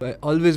I always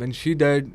when she died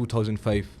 2005.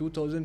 2000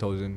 8000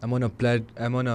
I'm on a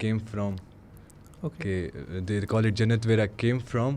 came from. Okay. They call it Jannat where I came from.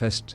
fest.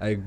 I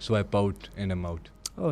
swipe out and I'm out.